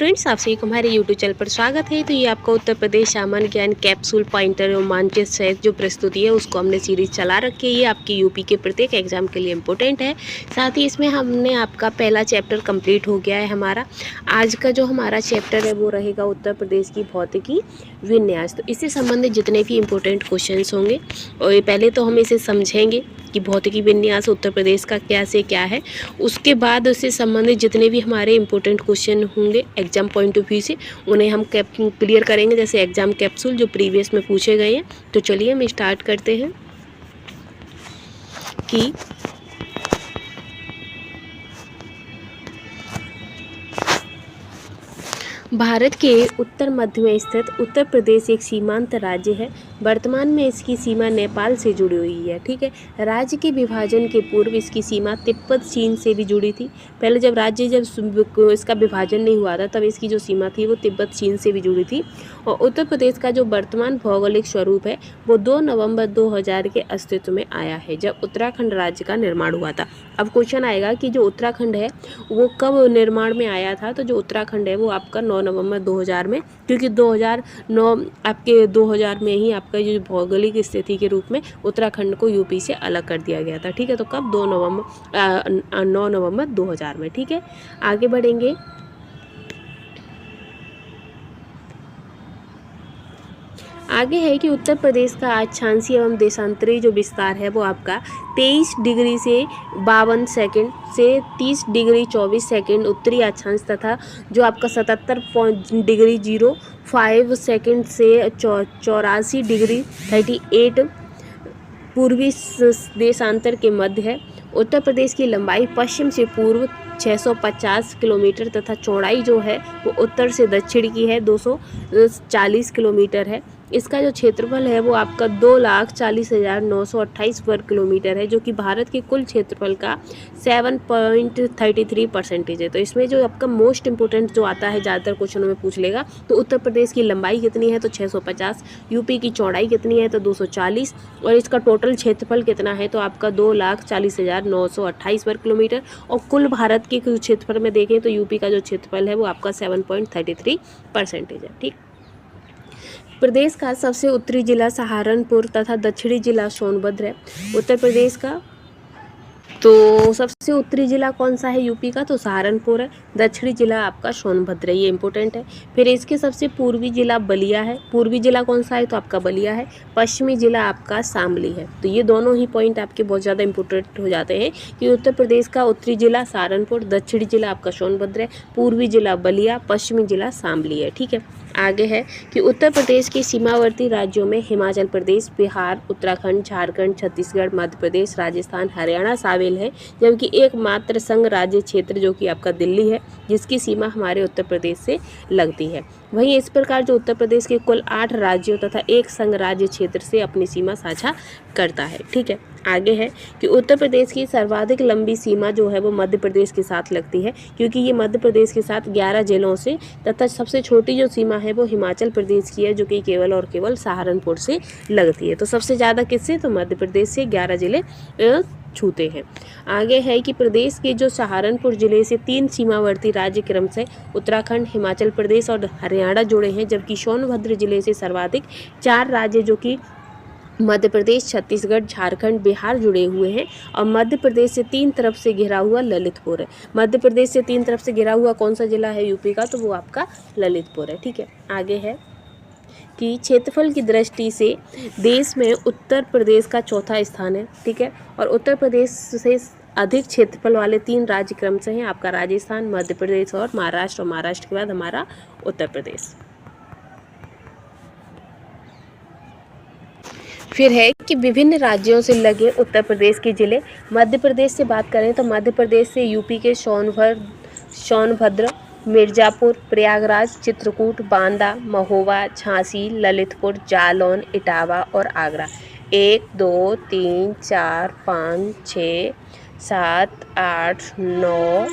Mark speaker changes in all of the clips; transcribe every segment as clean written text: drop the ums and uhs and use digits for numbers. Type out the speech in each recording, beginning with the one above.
Speaker 1: Friends, आप सभी को हमारे यूट्यूब चैनल पर स्वागत है। तो ये आपका उत्तर प्रदेश सामान्य ज्ञान कैप्सूल पॉइंटर और मानचित्र सहित जो प्रस्तुति है उसको हमने सीरीज चला रखी है। ये आपकी यूपी के प्रत्येक एग्जाम के लिए इम्पोर्टेंट है। साथ ही इसमें हमने आपका पहला चैप्टर कंप्लीट हो गया है। हमारा आज का जो हमारा चैप्टर है वो रहेगा उत्तर प्रदेश की भौतिकी विन्यास। तो इससे संबंधित जितने भी इम्पोर्टेंट क्वेश्चन होंगे और पहले तो हम इसे समझेंगे कि भौतिकी विन्यास उत्तर प्रदेश का क्या से क्या है। उसके बाद उससे संबंधित जितने भी हमारे इम्पोर्टेंट क्वेश्चन होंगे एग्जाम पॉइंट ऑफ व्यू से उन्हें हम क्लियर करेंगे, जैसे एग्जाम कैप्सूल जो प्रीवियस में पूछे गए हैं। तो चलिए हम स्टार्ट करते हैं कि भारत के उत्तर मध्य में स्थित उत्तर प्रदेश एक सीमांत राज्य है। वर्तमान में इसकी सीमा नेपाल से जुड़ी हुई है। ठीक है, राज्य के विभाजन के पूर्व इसकी सीमा तिब्बत चीन से भी जुड़ी थी। पहले जब इसका विभाजन नहीं हुआ था तब इसकी जो सीमा थी वो तिब्बत चीन से भी जुड़ी थी। और उत्तर प्रदेश का जो वर्तमान भौगोलिक स्वरूप है वो 2 नवंबर 2000 के अस्तित्व में आया है, जब उत्तराखंड राज्य का निर्माण हुआ था। अब क्वेश्चन आएगा कि जो उत्तराखंड है वो कब निर्माण में आया था। तो जो उत्तराखंड है वो आपका 9 नवंबर 2000 में, क्योंकि 2009 आपके 2000 में ही आपका जो भौगोलिक स्थिति के रूप में उत्तराखंड को यूपी से अलग कर दिया गया था। ठीक है, तो कब 9 नवंबर 2000 में। ठीक है, आगे बढ़ेंगे। आगे है कि उत्तर प्रदेश का अक्षांशीय एवं देशांतरी जो विस्तार है वो आपका 23 डिग्री से 52 सेकंड से 30 डिग्री 24 सेकंड उत्तरी अक्षांश तथा जो आपका 77 डिग्री 05 सेकंड से 84 डिग्री 38 पूर्वी देशांतर के मध्य है। उत्तर प्रदेश की लंबाई पश्चिम से पूर्व 650 किलोमीटर तथा चौड़ाई जो है वो उत्तर से दक्षिण की है 240 किलोमीटर है। इसका जो क्षेत्रफल है वो आपका 2,40,928 वर्ग किलोमीटर है, जो कि भारत के कुल क्षेत्रफल का 7.33% है। तो इसमें जो आपका मोस्ट इंपोर्टेंट जो आता है, ज़्यादातर क्वेश्चनों में पूछ लेगा, तो उत्तर प्रदेश की लंबाई कितनी है तो 650, यूपी की चौड़ाई कितनी है तो 240, और इसका टोटल क्षेत्रफल कितना है तो आपका 2,40,928 वर्ग किलोमीटर। और कुल भारत के क्षेत्रफल में देखें तो यूपी का जो क्षेत्रफल है वो आपका 7.33% है। ठीक, प्रदेश का सबसे उत्तरी जिला सहारनपुर तथा दक्षिणी जिला सोनभद्र है उत्तर प्रदेश का। तो सबसे उत्तरी जिला कौन सा है यूपी का तो सहारनपुर है, दक्षिणी जिला आपका सोनभद्र है, ये इंपॉर्टेंट है। फिर इसके सबसे पूर्वी जिला बलिया है। पूर्वी जिला कौन सा है तो आपका बलिया है। पश्चिमी जिला आपका शामली है। तो ये दोनों ही पॉइंट आपके बहुत ज़्यादा इंपॉर्टेंट हो जाते हैं कि उत्तर प्रदेश का उत्तरी जिला सहारनपुर, दक्षिणी जिला आपका सोनभद्र है, पूर्वी जिला बलिया, पश्चिमी जिला शामली है। ठीक है, आगे है कि उत्तर प्रदेश के सीमावर्ती राज्यों में हिमाचल प्रदेश, बिहार, उत्तराखंड, झारखंड, छत्तीसगढ़, मध्य प्रदेश, राजस्थान, हरियाणा शामिल है, जबकि एकमात्र संघ राज्य क्षेत्र जो कि आपका दिल्ली है, जिसकी सीमा हमारे उत्तर प्रदेश से लगती है। वहीं इस प्रकार जो उत्तर प्रदेश के कुल 8 राज्यों तथा एक संघ राज्य क्षेत्र से अपनी सीमा साझा करता है। ठीक है, आगे है कि उत्तर प्रदेश की सर्वाधिक लंबी सीमा जो है वो मध्य प्रदेश के साथ लगती है, क्योंकि ये मध्य प्रदेश के साथ 11 जिलों से, तथा सबसे छोटी जो सीमा है वो हिमाचल प्रदेश की है, जो कि केवल और केवल सहारनपुर से लगती है। तो सबसे ज़्यादा किससे तो मध्य प्रदेश से 11 जिले छूते हैं। आगे है कि प्रदेश के जो सहारनपुर जिले से 3 सीमावर्ती राज्य क्रम से उत्तराखंड, हिमाचल प्रदेश और हरियाणा जुड़े हैं, जबकि सोनभद्र जिले से सर्वाधिक 4 राज्य जो कि मध्य प्रदेश, छत्तीसगढ़, झारखंड, बिहार जुड़े हुए हैं। और मध्य प्रदेश से 3 तरफ से घिरा हुआ ललितपुर है। मध्य प्रदेश से 3 तरफ से घिरा हुआ कौन सा जिला है यूपी का तो वो आपका ललितपुर है। ठीक है, आगे है कि क्षेत्रफल की दृष्टि से देश में उत्तर प्रदेश का चौथा स्थान है। ठीक है, और उत्तर प्रदेश से अधिक क्षेत्रफल वाले 3 राज्य क्रम से हैं आपका राजस्थान, मध्य प्रदेश और महाराष्ट्र, और महाराष्ट्र के बाद हमारा उत्तर प्रदेश। फिर है कि विभिन्न राज्यों से लगे उत्तर प्रदेश के जिले। मध्य प्रदेश से बात करें तो मध्य प्रदेश से यूपी के सोनभद्र, मिर्ज़ापुर, प्रयागराज, चित्रकूट, बांदा, महोबा, झांसी, ललितपुर, जालौन, इटावा और आगरा 1, 2, 3, 4, 5, 6, 7, 8, 9,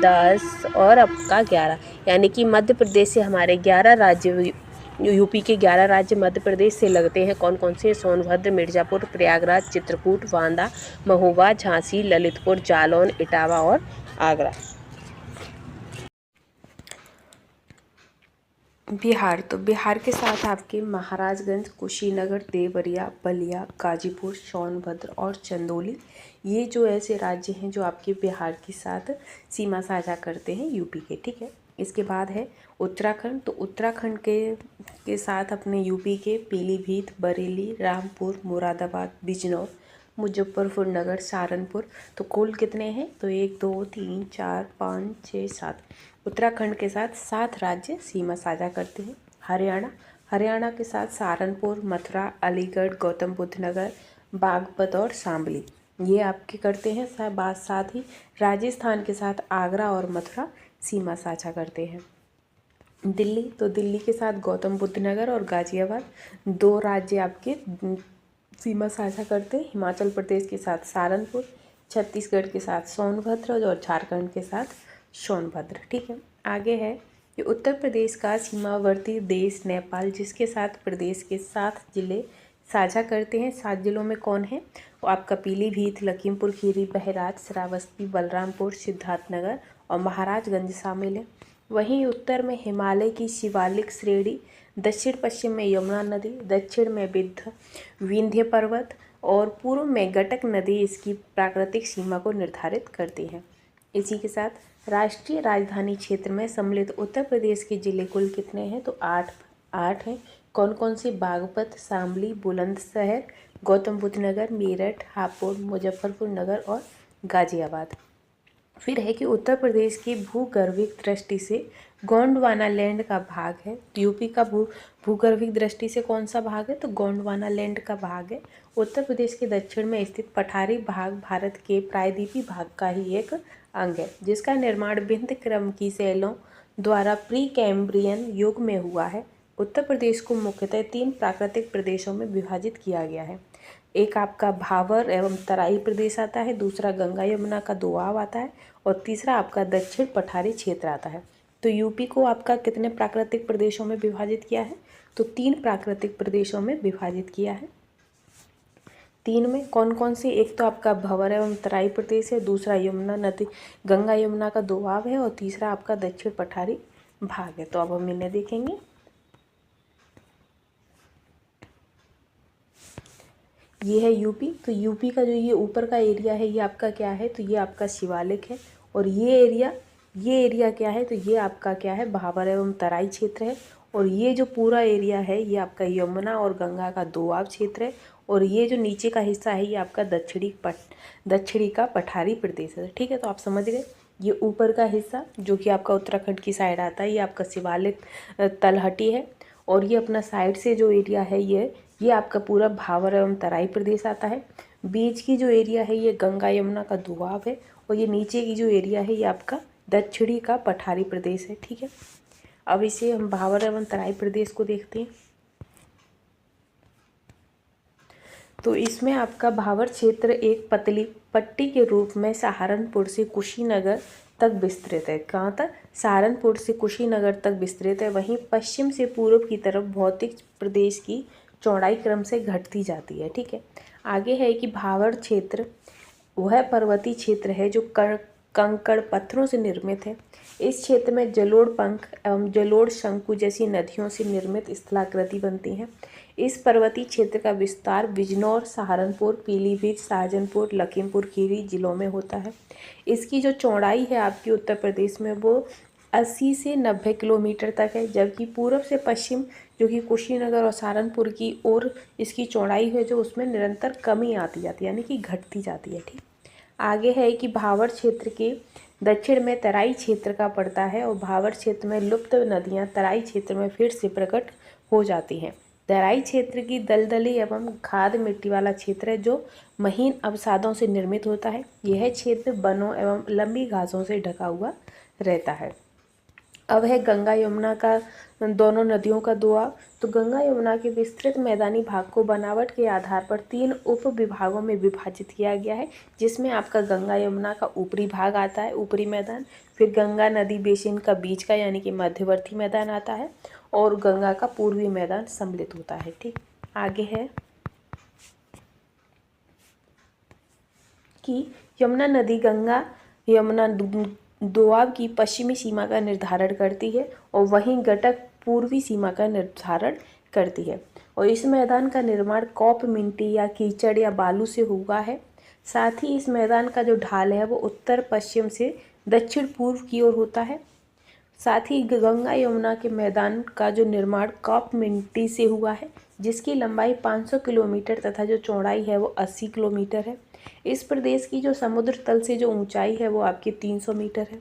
Speaker 1: 10 और आपका 11, यानी कि मध्य प्रदेश से हमारे 11 राज्य, यूपी के 11 राज्य मध्य प्रदेश से लगते हैं। कौन कौन से? सोनभद्र, मिर्ज़ापुर, प्रयागराज, चित्रकूट, बांदा, महोबा, झांसी, ललितपुर, जालौन, इटावा और आगरा। बिहार, तो बिहार के साथ आपके महाराजगंज, कुशीनगर, देवरिया, बलिया, गाजीपुर, सोनभद्र और चंदौली, ये जो ऐसे राज्य हैं जो आपके बिहार के साथ सीमा साझा करते हैं यूपी के, ठीक है। इसके बाद है उत्तराखंड, तो उत्तराखंड के साथ अपने यूपी के पीलीभीत, बरेली, रामपुर, मुरादाबाद, बिजनौर, मुजफ्फरपुर नगर, सहारनपुर, तो कुल कितने हैं, तो 1 2 3 4 5 6 7, उत्तराखंड के साथ 7 राज्य सीमा साझा करते हैं। हरियाणा, हरियाणा के साथ सहारनपुर, मथुरा, अलीगढ़, गौतम बुद्ध नगर, बागपत और शामली, ये आपके करते हैं। साथ ही राजस्थान के साथ आगरा और मथुरा सीमा साझा करते हैं। दिल्ली, तो दिल्ली के साथ गौतम बुद्ध नगर और गाजियाबाद, 2 राज्य आपके सीमा साझा करते हैं। हिमाचल प्रदेश के साथ सहारनपुर, छत्तीसगढ़ के साथ सोनभद्र और झारखंड के साथ सोनभद्र, ठीक है। आगे है कि उत्तर प्रदेश का सीमावर्ती देश नेपाल, जिसके साथ प्रदेश के 7 जिले साझा करते हैं। 7 जिलों में कौन है, वो आपका पीलीभीत, लखीमपुर खीरी, बहराइच, श्रावस्ती, बलरामपुर, सिद्धार्थनगर और महाराजगंज शामिल है। वहीं उत्तर में हिमालय की शिवालिक श्रेणी, दक्षिण पश्चिम में यमुना नदी, दक्षिण में विंध्य पर्वत और पूर्व में गटक नदी इसकी प्राकृतिक सीमा को निर्धारित करती है। इसी के साथ राष्ट्रीय राजधानी क्षेत्र में सम्मिलित उत्तर प्रदेश के जिले कुल कितने हैं, तो 8 हैं। कौन कौन से, बागपत, शामली, बुलंदशहर, गौतम बुद्ध नगर, मेरठ, हापुड़, मुजफ्फरपुर नगर और गाजियाबाद। फिर है कि उत्तर प्रदेश की भूगर्भिक दृष्टि से गोंडवाना लैंड का भाग है, तो यूपी का भूगर्भिक दृष्टि से कौन सा भाग है, तो गोंडवाना लैंड का भाग है। उत्तर प्रदेश के दक्षिण में स्थित पठारी भाग भारत के प्रायद्वीपीय भाग का ही एक अंग है, जिसका निर्माण विंध्य क्रम की शैलों द्वारा प्री कैम्ब्रियन युग में हुआ है। उत्तर प्रदेश को मुख्यतः 3 प्राकृतिक प्रदेशों में विभाजित किया गया है। एक आपका भावर एवं तराई प्रदेश आता है, दूसरा गंगा यमुना का दोआब आता है और तीसरा आपका दक्षिण पठारी क्षेत्र आता है। तो यूपी को आपका कितने प्राकृतिक प्रदेशों में विभाजित किया है, तो 3 प्राकृतिक प्रदेशों में विभाजित किया है। 3 में कौन कौन से, एक तो आपका भंवर एवं तराई प्रदेश है, दूसरा यमुना नदी गंगा यमुना का दोआब है और तीसरा आपका दक्षिण पठारी भाग है। तो अब हम इन्हें देखेंगे। ये है यूपी, तो यूपी का जो ये ऊपर का एरिया है ये आपका क्या है, तो ये आपका शिवालिक है और ये एरिया क्या है, तो ये आपका क्या है, भाबर एवं तराई क्षेत्र है और ये जो पूरा एरिया है ये आपका यमुना और गंगा का दोआब क्षेत्र है और ये जो नीचे का हिस्सा है ये आपका दक्षिणी का पठारी प्रदेश है, ठीक है। तो आप समझ गए, ये ऊपर का हिस्सा जो कि आपका उत्तराखंड की साइड आता है ये आपका शिवालिक तलहटी है और ये अपना साइड से जो एरिया है ये आपका पूरा भावर एवं तराई प्रदेश आता है। बीच की जो एरिया है ये गंगा यमुना का दोआब है और ये नीचे की जो एरिया है ये आपका दक्षिणी का पठारी प्रदेश है, ठीक है। अब इसे हम भावर एवं तराई प्रदेश को देखते हैं। तो इसमें आपका भावर क्षेत्र एक पतली पट्टी के रूप में सहारनपुर से कुशीनगर तक विस्तृत है। कहाँ तक, सहारनपुर से कुशीनगर तक विस्तृत है। वहीं पश्चिम से पूर्व की तरफ भौतिक प्रदेश की चौड़ाई क्रम से घटती जाती है, ठीक है। आगे है कि भावर क्षेत्र वह पर्वतीय क्षेत्र है जो कंकड़ पत्थरों से निर्मित है। इस क्षेत्र में जलोढ़ पंख एवं जलोढ़ शंकु जैसी नदियों से निर्मित स्थलाकृति बनती हैं। इस पर्वतीय क्षेत्र का विस्तार बिजनौर, सहारनपुर, पीलीभीत, शाहजहांपुर, लखीमपुर खीरी जिलों में होता है। इसकी जो चौड़ाई है आपकी उत्तर प्रदेश में वो 80 से 90 किलोमीटर तक है, जबकि पूर्व से पश्चिम जो कि कुशीनगर और सहारनपुर की ओर इसकी चौड़ाई है जो उसमें निरंतर कमी आती जाती है, यानी कि घटती जाती है, ठीक। आगे है कि भावर क्षेत्र के दक्षिण में तराई क्षेत्र का पड़ता है और भावर क्षेत्र में लुप्त नदियां तराई क्षेत्र में फिर से प्रकट हो जाती हैं। तराई क्षेत्र की दलदली एवं खाद मिट्टी वाला क्षेत्र है जो महीन अवसादों से निर्मित होता है। यह क्षेत्र वनों एवं लंबी घासों से ढका हुआ रहता है। अब है गंगा यमुना का दोनों नदियों का दोआब। तो गंगा यमुना के विस्तृत मैदानी भाग को बनावट के आधार पर 3 उप विभागों में विभाजित किया गया है, जिसमें आपका गंगा यमुना का ऊपरी भाग आता है, ऊपरी मैदान, फिर गंगा नदी बेसिन का बीच का यानी कि मध्यवर्ती मैदान आता है और गंगा का पूर्वी मैदान सम्मिलित होता है, ठीक। आगे है कि यमुना नदी गंगा यमुना दोआब की पश्चिमी सीमा का निर्धारण करती है और वहीं गटक पूर्वी सीमा का निर्धारण करती है। और इस मैदान का निर्माण कॉप मिट्टी या कीचड़ या बालू से हुआ है। साथ ही इस मैदान का जो ढाल है वो उत्तर पश्चिम से दक्षिण पूर्व की ओर होता है। साथ ही गंगा यमुना के मैदान का जो निर्माण कॉप मिट्टी से हुआ है, जिसकी लंबाई 500 किलोमीटर तथा जो चौड़ाई है वो 80 किलोमीटर है। इस प्रदेश की जो समुद्र तल से जो ऊंचाई है वो आपकी 300 मीटर है।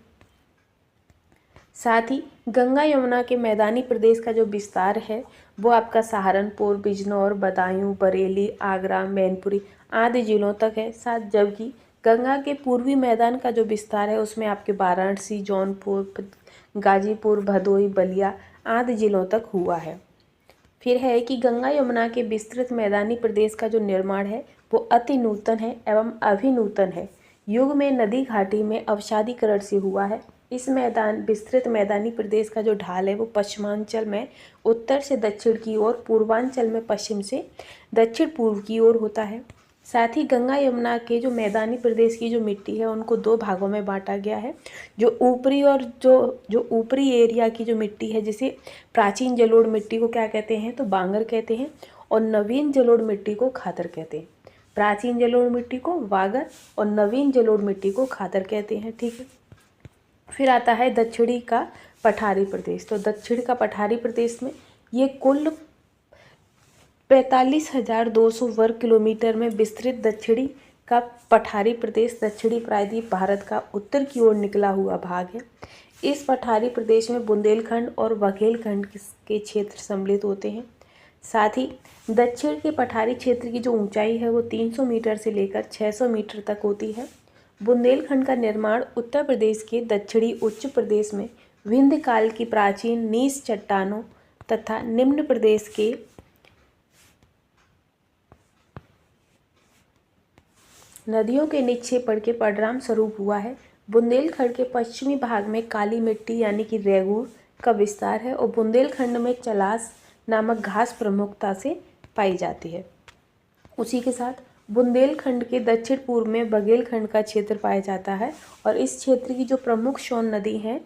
Speaker 1: साथ ही गंगा यमुना के मैदानी प्रदेश का जो विस्तार है वो आपका सहारनपुर, बिजनौर, बदायूं, बरेली, आगरा, मैनपुरी आदि जिलों तक है। साथ जबकि गंगा के पूर्वी मैदान का जो विस्तार है उसमें आपके वाराणसी, जौनपुर, गाजीपुर, भदोही, बलिया आदि जिलों तक हुआ है। फिर है कि गंगा यमुना के विस्तृत मैदानी प्रदेश का जो निर्माण है वो अति नूतन है एवं अभिनूतन है। युग में नदी घाटी में अवसादीकरण से हुआ है। इस विस्तृत मैदानी प्रदेश का जो ढाल है वो पश्चिमांचल में उत्तर से दक्षिण की ओर, पूर्वांचल में पश्चिम से दक्षिण पूर्व की ओर होता है। साथ ही गंगा यमुना के जो मैदानी प्रदेश की जो मिट्टी है उनको 2 भागों में बांटा गया है। जो ऊपरी और जो ऊपरी एरिया की जो मिट्टी है, जिसे प्राचीन जलोढ़ मिट्टी को क्या कहते हैं तो बांगर कहते हैं, और नवीन जलोढ़ मिट्टी को खादर कहते हैं। प्राचीन जलोढ़ मिट्टी को वागर और नवीन जलोढ़ मिट्टी को खादर कहते हैं। ठीक है। फिर आता है दक्षिणी का पठारी प्रदेश। तो दक्षिण का पठारी प्रदेश में ये कुल 45,200 वर्ग किलोमीटर में विस्तृत दक्षिणी का पठारी प्रदेश दक्षिणी प्रायद्वीप भारत का उत्तर की ओर निकला हुआ भाग है। इस पठारी प्रदेश में बुंदेलखंड और बघेलखंड के क्षेत्र सम्मिलित होते हैं। साथ ही दक्षिण के पठारी क्षेत्र की जो ऊंचाई है वो 300 मीटर से लेकर 600 मीटर तक होती है। बुंदेलखंड का निर्माण उत्तर प्रदेश के दक्षिणी उच्च प्रदेश में विंध्य काल की प्राचीन नीस चट्टानों तथा निम्न प्रदेश के नदियों के निक्षेपण के परिणाम स्वरूप हुआ है। बुंदेलखंड के पश्चिमी भाग में काली मिट्टी यानी कि रेगूर का विस्तार है और बुंदेलखंड में चलास नामक घास प्रमुखता से पाई जाती है। उसी के साथ बुंदेलखंड के दक्षिण पूर्व में बघेलखंड का क्षेत्र पाया जाता है और इस क्षेत्र की जो प्रमुख सोन नदी है,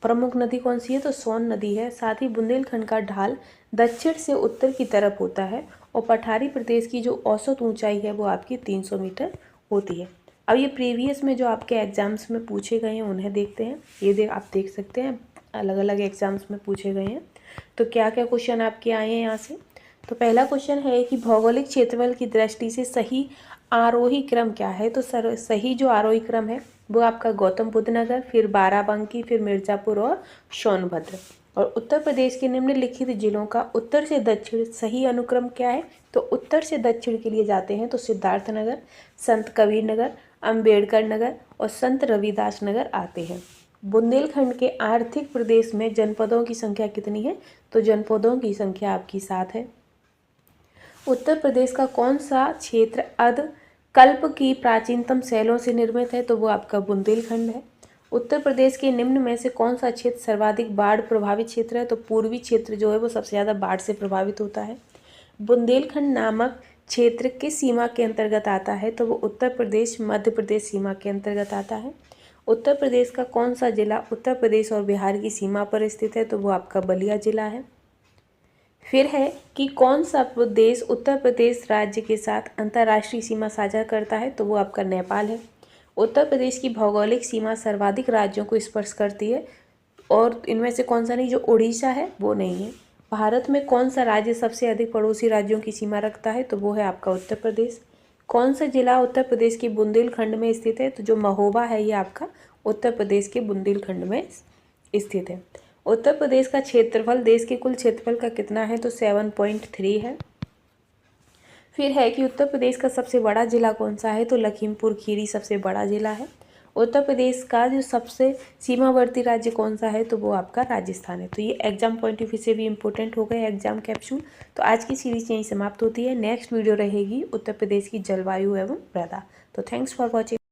Speaker 1: प्रमुख नदी कौन सी है तो सोन नदी है। साथ ही बुंदेलखंड का ढाल दक्षिण से उत्तर की तरफ होता है और पठारी प्रदेश की जो औसत ऊंचाई है वो आपकी 300 मीटर होती है। अब ये प्रीवियस में जो आपके एग्जाम्स में पूछे गए हैं उन्हें देखते हैं। ये आप देख सकते हैं अलग अलग एग्जाम्स में पूछे गए हैं। तो क्या क्या क्वेश्चन आपके आए हैं यहाँ से। तो पहला क्वेश्चन है कि भौगोलिक क्षेत्रफल की दृष्टि से सही आरोही क्रम क्या है। तो सही जो आरोही क्रम है वो आपका गौतम बुद्ध नगर, फिर बाराबंकी, फिर मिर्ज़ापुर और सोनभद्र। और उत्तर प्रदेश के निम्नलिखित जिलों का उत्तर से दक्षिण सही अनुक्रम क्या है। तो उत्तर से दक्षिण के लिए जाते हैं तो सिद्धार्थ नगर, संत कबीर नगर, अम्बेडकर नगर और संत रविदास नगर आते हैं। बुंदेलखंड के आर्थिक प्रदेश में जनपदों की संख्या कितनी है। तो जनपदों की संख्या आपकी 7 है। उत्तर प्रदेश का कौन सा क्षेत्र कल्प की प्राचीनतम शैलों से निर्मित है। तो वो आपका बुंदेलखंड है। उत्तर प्रदेश के निम्न में से कौन सा क्षेत्र सर्वाधिक बाढ़ प्रभावित क्षेत्र है। तो पूर्वी क्षेत्र जो है वो सबसे ज़्यादा बाढ़ से प्रभावित होता है। बुंदेलखंड नामक क्षेत्र किस सीमा के अंतर्गत आता है। तो वो उत्तर प्रदेश मध्य प्रदेश सीमा के अंतर्गत आता है। उत्तर प्रदेश का कौन सा जिला उत्तर प्रदेश और बिहार की सीमा पर स्थित है। तो वो आपका बलिया जिला है। फिर है कि कौन सा देश उत्तर प्रदेश राज्य के साथ अंतर्राष्ट्रीय सीमा साझा करता है। तो वो आपका नेपाल है। उत्तर प्रदेश की भौगोलिक सीमा सर्वाधिक राज्यों को स्पर्श करती है और इनमें से कौन सा नहीं, जो उड़ीसा है वो नहीं है। भारत में कौन सा राज्य सबसे अधिक पड़ोसी राज्यों की सीमा रखता है। तो वो है आपका उत्तर प्रदेश। कौन सा जिला उत्तर प्रदेश के बुंदेलखंड में स्थित है। तो जो महोबा है ये आपका उत्तर प्रदेश के बुंदेलखंड में स्थित है। उत्तर प्रदेश का क्षेत्रफल देश के कुल क्षेत्रफल का कितना है। तो 7.3 है। फिर है कि उत्तर प्रदेश का सबसे बड़ा जिला कौन सा है। तो लखीमपुर खीरी सबसे बड़ा जिला है। उत्तर प्रदेश का जो सबसे सीमावर्ती राज्य कौन सा है। तो वो आपका राजस्थान है। तो ये एग्जाम पॉइंट ऑफ व्यू से भी इंपॉर्टेंट हो गए एग्जाम कैप्सूल। तो आज की सीरीज यहीं समाप्त होती है। नेक्स्ट वीडियो रहेगी उत्तर प्रदेश की जलवायु एवं मृदा। तो थैंक्स फॉर वॉचिंग।